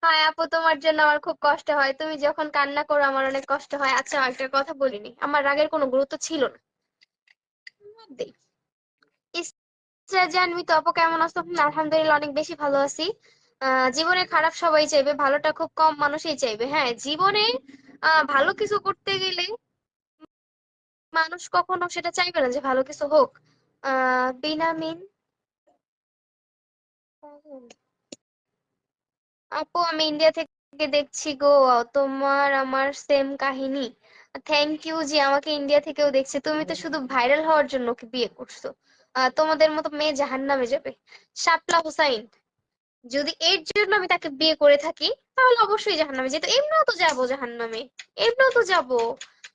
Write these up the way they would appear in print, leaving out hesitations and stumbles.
হ্যাঁ আপু, তোমার জন্য আমার খুব কষ্ট হয়। তুমি যখন কান্না করো আমার অনেক কষ্ট হয়। আচ্ছা, একটা কথা বলিনি, আমার রাগের কোনো গুরুত্ব ছিল না। বাদ দেই। জানবি তো আপু, কেমন আছো? আলহামদুলিল্লাহ অনেক বেশি ভালো আছি। জীবনে খারাপ সবাই চাইবে, ভালোটা খুব কম মানুষই চাইবে। হ্যাঁ, জীবনে ভালো কিছু করতে গেলে মানুষ কখনো সেটা চাইবে না যে ভালো কিছু হোক। বিনামিন। আপু, আমি ইন্ডিয়া থেকে দেখছি গো। তোমার আমার সেম কাহিনী। থ্যাংক ইউ যে আমাকে ইন্ডিয়া থেকেও দেখছে। তুমি তো শুধু ভাইরাল হওয়ার জন্য ওকে বিয়ে করছো। তোমাদের মতো মেয়ে জাহান্নামে যাবে। শাপলা হুসাইন, যদি এর জন্য আমি তাকে বিয়ে করে থাকি তাহলে অবশ্যই জাহান্নামে যেত। এমনিও তো যাবো জাহান্নামে, এমনিও তো যাবো।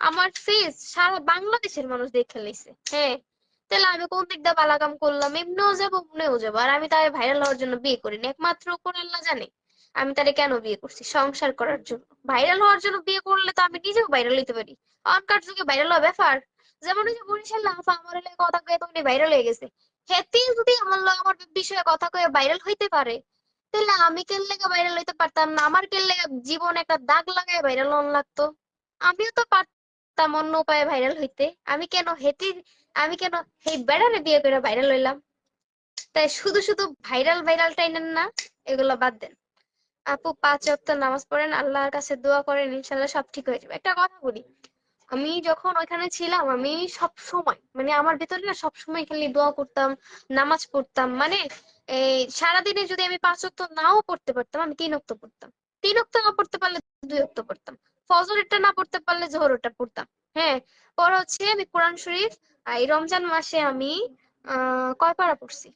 আমার ফেস সারা বাংলাদেশের মানুষ দেখে নিছে। হ্যাঁ, তাহলে আমি কোন দিক দিয়ে বালাকাম করলাম? এমনিও যাবো, মনেও যাবো। আর আমি তাকে ভাইরাল হওয়ার জন্য বিয়ে করিনি, একমাত্র কোন আল্লাহ জানে আমি তারে কেন বিয়ে করছি। সংসার করার জন্য। ভাইরাল হওয়ার জন্য বিয়ে করলে তো আমি নিজেও ভাইরাল হইতে পারি। অনকার যুগে ভাইরাল হওয়া ব্যাপার। যেমন ওই যে বরিশাল লাফা আমার এলাকায় কথা কয়ে তখন ভাইরাল হয়ে গেছে। হেতি যদি আমার বিষয়ে কথা কয়ে ভাইরাল হইতে পারে, তাহলে আমি কেন লেগে ভাইরাল হইতে পারতাম না? আমার কেন লেগে জীবন একটা দাগ লাগায় ভাইরাল হন লাগতো? আমিও তো পারতাম অন্য উপায়ে ভাইরাল হইতে। আমি কেন হেতির, আমি কেন এই বেড়ারে বিয়ে করে ভাইরাল হইলাম? তাই শুধু শুধু ভাইরাল ভাইরাল টাইনেন না, এগুলো বাদ দেন। আপু, 5 ওয়াক্ত নামাজ পড়েন, আল্লাহর কাছে দোয়া করেন, ইনশাল্লাহ সব ঠিক হয়ে যাবে। একটা কথা বলি, আমি যখন ওইখানে ছিলাম আমি সব সময় মানে আমার ভেতরে না সব সময় খালি দোয়া করতাম, নামাজ পড়তাম। মানে এই সারাদিনে যদি আমি 5 ওয়াক্ত নাও পড়তে পারতাম, আমি 3 ওয়াক্ত পড়তাম। 3 ওয়াক্ত না পড়তে পারলে 2 ওয়াক্ত পড়তাম। ফজরেরটা না পড়তে পারলে জোহরেরটা পড়তাম। হ্যাঁ, পরে হচ্ছে আমি কোরআন শরীফ এই রমজান মাসে আমি কয় পারা পড়ছি।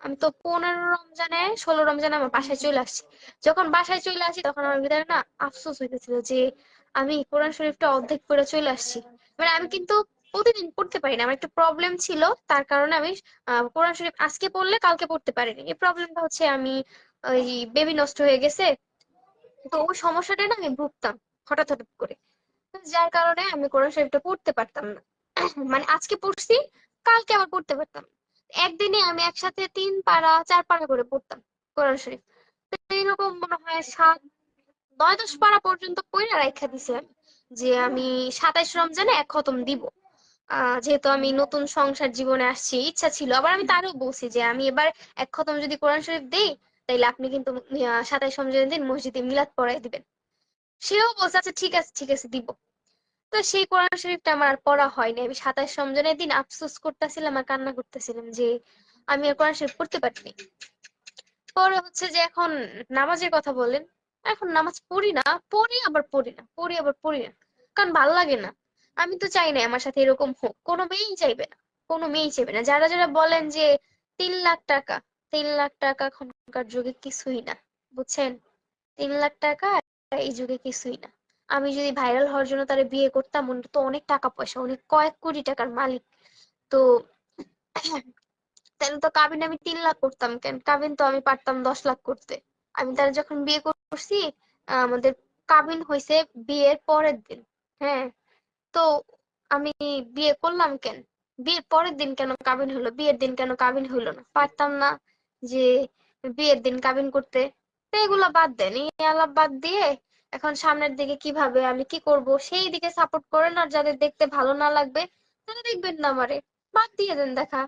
আমি তো 15 রমজানে 16 রমজানে আমার বাসায় চলে আসছি। যখন বাসায় চলে আসি তখন আমার ভিতরে না আফসোস হইতেছিল যে আমি কোরআন শরীফটা অর্ধেক পড়ে চলে আসছি। মানে আমি কিন্তু প্রতিদিন পড়তে পারি না, আমার একটা প্রবলেম ছিল। তার কারণে আমি কোরআন শরীফ আজকে পড়লে কালকে পড়তে পারিনি। এই প্রবলেমটা হচ্ছে আমি ওই বেবি নষ্ট হয়ে গেছে, তো ওই সমস্যাটা না আমি ভুগতাম হঠাৎ হঠাৎ করে। যার কারণে আমি কোরআন শরীফটা পড়তে পারতাম না। মানে আজকে পড়ছি, কালকে আবার পড়তে পারতাম না। একদিনে আমি একসাথে 3 পারা 4 পারা করে পড়তাম কোরআন শরীফ। তো এইরকম মনে হয় 9-10 পারা পর্যন্ত পড়ে রাইখা দিছি আমি, যে আমি 27 রমজানে 1 খতম দিব। যেহেতু আমি নতুন সংসার জীবনে আসছি, ইচ্ছা ছিল। আবার আমি তারও বলছি যে আমি এবার 1 খতম যদি কোরআন শরীফ দেই, তাইলে আপনি কিন্তু 27 রমজানের দিন মসজিদে মিলাদ পড়াই দিবেন। সেও বলছে আচ্ছা ঠিক আছে ঠিক আছে দিব। তো সেই কোরআন শরীফটা আমার আর পড়া হয়নি। আমি 27 রমজানের দিন আফসোস করতেছিলাম আর কান্না করতেছিলাম যে আমি আর কোরআন শরীফ পড়তে পারিনি। পরে হচ্ছে যে এখন নামাজের কথা বলেন, এখন নামাজ পড়ি না, পড়ি আবার পড়ি না, পড়ি আবার পড়ি না। কারণ ভাল লাগে না। আমি তো চাই না আমার সাথে এরকম হোক, কোনো মেয়েই চাইবে না। কোনো মেয়েই চাইবে না। যারা যারা বলেন যে 3 লাখ টাকা, 3 লাখ টাকা এখনকার যুগে কিছুই না, বুঝছেন? 3 লাখ টাকা এই যুগে কিছুই না। আমি যদি ভাইরাল হওয়ার জন্য তারা বিয়ে করতাম, উনি তো অনেক টাকা পয়সা, অনেক কয়েক কোটি টাকার মালিক। তো তাহলে তো কাবিন আমি 3 লাখ করতাম কেন? কাবিন তো আমি পারতাম 10 লাখ করতে। আমি তার যখন বিয়ে করছি, আমাদের কাবিন হয়েছে বিয়ের পরের দিন। হ্যাঁ, তো আমি বিয়ে করলাম কেন? বিয়ের পরের দিন কেন কাবিন হলো, বিয়ের দিন কেন কাবিন হইলো না? পারতাম না যে বিয়ের দিন কাবিন করতে? তো এগুলা বাদ দেন, এই আলাপ বাদ দিয়ে এখন সামনের দিকে কিভাবে আমি কি করব সেই দিকে সাপোর্ট করেন। আর যাদের দেখতে ভালো না লাগবে তারা দেখবেন না আমারে, বাদ দিয়ে দেন দেখা।